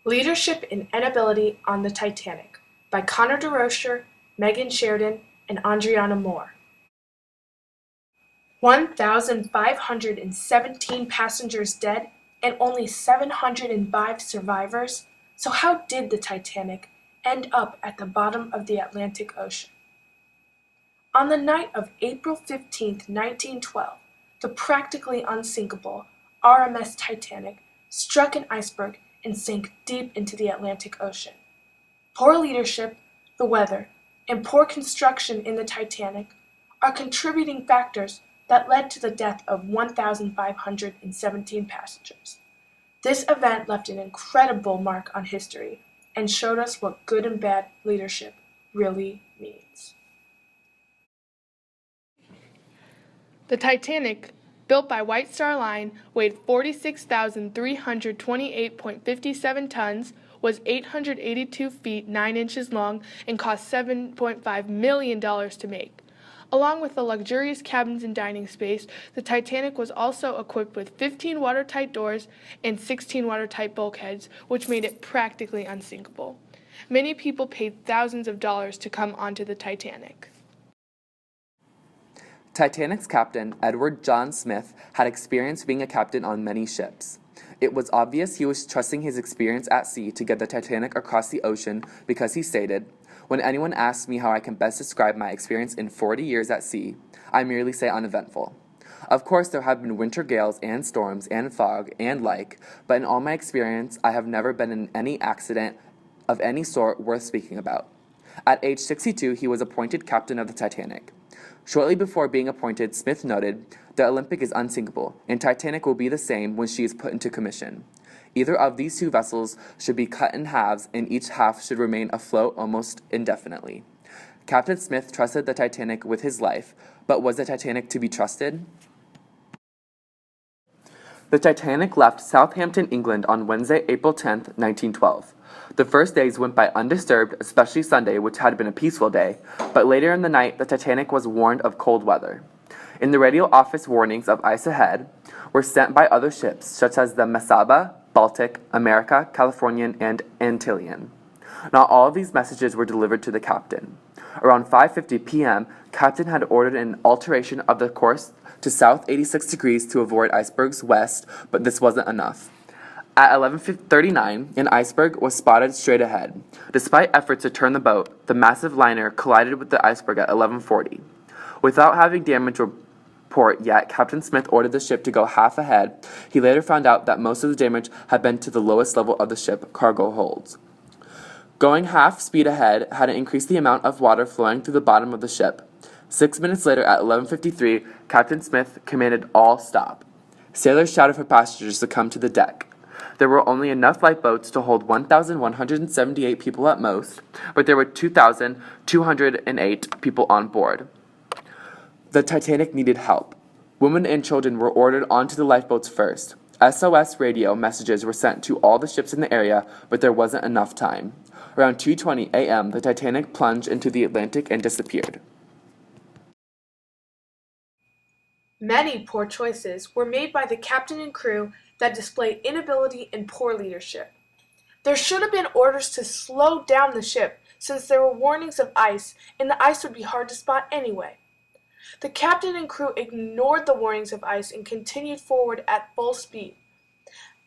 Leadership and Inability on the Titanic by Connor DeRocher, Megan Sheridan, and Andreana Moore. 1,517 passengers dead and only 705 survivors. So how did the Titanic end up at the bottom of the Atlantic Ocean? On the night of April 15, 1912, the practically unsinkable RMS Titanic struck an iceberg and sank deep into the Atlantic Ocean. Poor leadership, the weather, and poor construction in the Titanic are contributing factors that led to the death of 1,517 passengers. This event left an incredible mark on history and showed us what good and bad leadership really means. The Titanic, built by White Star Line, weighed 46,328.57 tons, was 882 feet 9 inches long, and cost $7.5 million to make. Along with the luxurious cabins and dining space, the Titanic was also equipped with 15 watertight doors and 16 watertight bulkheads, which made it practically unsinkable. Many people paid thousands of dollars to come onto the Titanic. Titanic's captain, Edward John Smith, had experience being a captain on many ships. It was obvious he was trusting his experience at sea to get the Titanic across the ocean because he stated, "When anyone asks me how I can best describe my experience in 40 years at sea, I merely say uneventful. Of course, there have been winter gales and storms and fog and like, but in all my experience, I have never been in any accident of any sort worth speaking about." At age 62, he was appointed captain of the Titanic. Shortly before being appointed, Smith noted, "The Olympic is unsinkable, and Titanic will be the same when she is put into commission. Either of these two vessels should be cut in halves, and each half should remain afloat almost indefinitely." Captain Smith trusted the Titanic with his life, but was the Titanic to be trusted? The Titanic left Southampton, England on Wednesday, April 10, 1912. The first days went by undisturbed, especially Sunday, which had been a peaceful day, but later in the night the Titanic was warned of cold weather. In the radio office, warnings of ice ahead were sent by other ships, such as the Mesaba, Baltic, America, Californian, and Antillean. Not all of these messages were delivered to the captain. Around 5:50 p.m., Captain had ordered an alteration of the course to south 86 degrees to avoid icebergs west, but this wasn't enough. At 11:39, an iceberg was spotted straight ahead. Despite efforts to turn the boat, the massive liner collided with the iceberg at 11:40. Without having damage report yet, Captain Smith ordered the ship to go half ahead. He later found out that most of the damage had been to the lowest level of the ship, cargo holds. Going half speed ahead had increased the amount of water flowing through the bottom of the ship. 6 minutes later, at 11:53, Captain Smith commanded all stop. Sailors shouted for passengers to come to the deck. There were only enough lifeboats to hold 1,178 people at most, but there were 2,208 people on board. The Titanic needed help. Women and children were ordered onto the lifeboats first. SOS radio messages were sent to all the ships in the area, but there wasn't enough time. Around 2:20 a.m., the Titanic plunged into the Atlantic and disappeared. Many poor choices were made by the captain and crew that display inability and poor leadership. There should have been orders to slow down the ship, since there were warnings of ice, and the ice would be hard to spot anyway. The captain and crew ignored the warnings of ice and continued forward at full speed.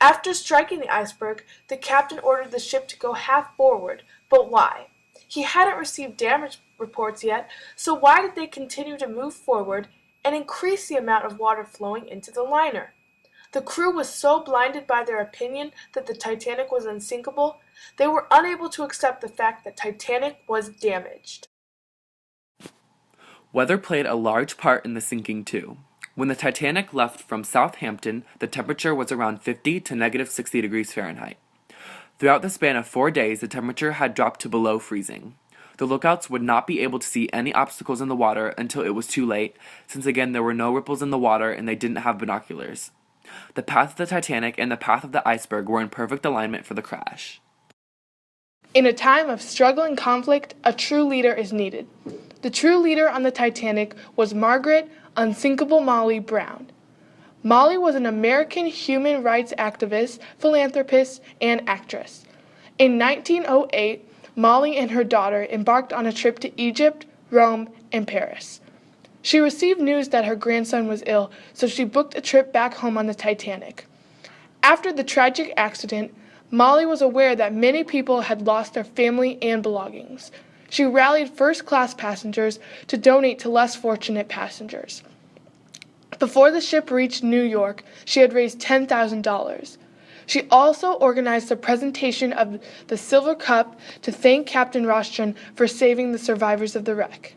After striking the iceberg, the captain ordered the ship to go half forward, but why? He hadn't received damage reports yet, so why did they continue to move forward and increase the amount of water flowing into the liner? The crew was so blinded by their opinion that the Titanic was unsinkable, they were unable to accept the fact that Titanic was damaged. Weather played a large part in the sinking too. When the Titanic left from Southampton, the temperature was around 50 to negative 60 degrees Fahrenheit. Throughout the span of 4 days, the temperature had dropped to below freezing. The lookouts would not be able to see any obstacles in the water until it was too late, since again there were no ripples in the water and they didn't have binoculars. The path of the Titanic and the path of the iceberg were in perfect alignment for the crash. In a time of struggle and conflict, a true leader is needed. The true leader on the Titanic was Margaret "Unsinkable Molly" Brown. Molly was an American human rights activist, philanthropist, and actress. In 1908, Molly and her daughter embarked on a trip to Egypt, Rome, and Paris. She received news that her grandson was ill, so she booked a trip back home on the Titanic. After the tragic accident, Molly was aware that many people had lost their family and belongings. She rallied first-class passengers to donate to less fortunate passengers. Before the ship reached New York, she had raised $10,000. She also organized the presentation of the Silver Cup to thank Captain Rostron for saving the survivors of the wreck.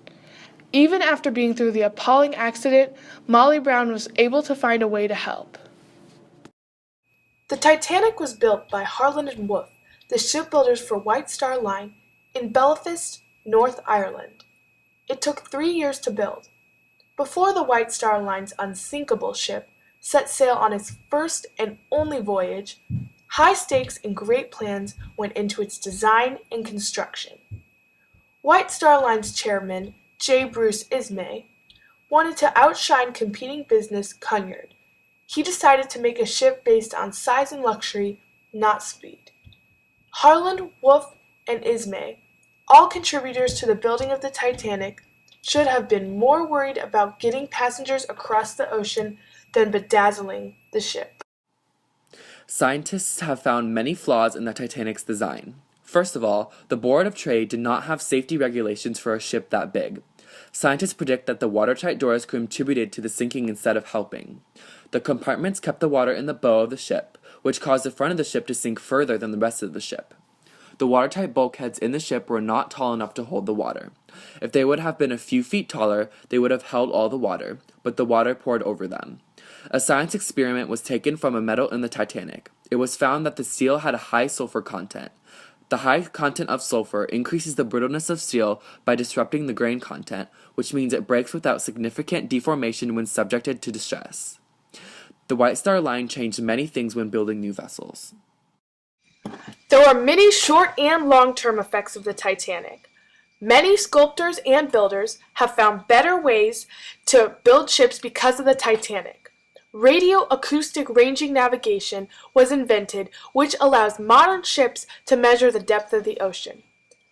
Even after being through the appalling accident, Molly Brown was able to find a way to help. The Titanic was built by Harland and Wolff, the shipbuilders for White Star Line, in Belfast, North Ireland. It took 3 years to build. Before the White Star Line's unsinkable ship set sail on its first and only voyage, high stakes and great plans went into its design and construction. White Star Line's chairman, J. Bruce Ismay, wanted to outshine competing business Cunard. He decided to make a ship based on size and luxury, not speed. Harland, Wolff, and Ismay, all contributors to the building of the Titanic, should have been more worried about getting passengers across the ocean than bedazzling the ship. Scientists have found many flaws in the Titanic's design. First of all, the Board of Trade did not have safety regulations for a ship that big. Scientists predict that the watertight doors contributed to the sinking instead of helping. The compartments kept the water in the bow of the ship, which caused the front of the ship to sink further than the rest of the ship. The watertight bulkheads in the ship were not tall enough to hold the water. If they would have been a few feet taller, they would have held all the water, but the water poured over them. A science experiment was taken from a metal in the Titanic. It was found that the steel had a high sulfur content. The high content of sulfur increases the brittleness of steel by disrupting the grain content, which means it breaks without significant deformation when subjected to distress. The White Star Line changed many things when building new vessels. There are many short and long-term effects of the Titanic. Many sculptors and builders have found better ways to build ships because of the Titanic. Radio-acoustic ranging navigation was invented, which allows modern ships to measure the depth of the ocean.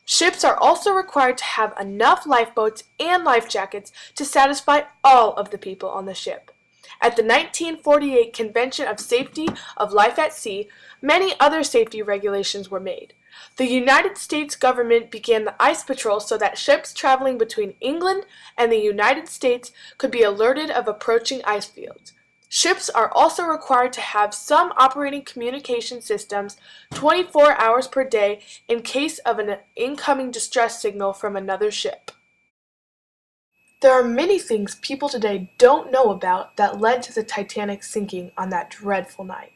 Ships are also required to have enough lifeboats and life jackets to satisfy all of the people on the ship. At the 1948 Convention of Safety of Life at Sea, many other safety regulations were made. The United States government began the Ice Patrol so that ships traveling between England and the United States could be alerted of approaching ice fields. Ships are also required to have some operating communication systems 24 hours per day in case of an incoming distress signal from another ship. There are many things people today don't know about that led to the Titanic sinking on that dreadful night.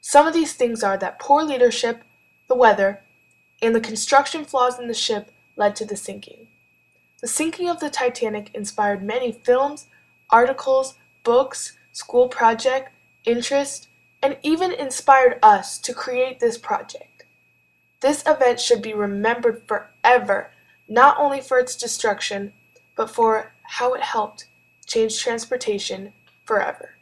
Some of these things are that poor leadership, the weather, and the construction flaws in the ship led to the sinking. The sinking of the Titanic inspired many films, articles, books, school project, interest, and even inspired us to create this project. This event should be remembered forever, not only for its destruction, but for how it helped change transportation forever.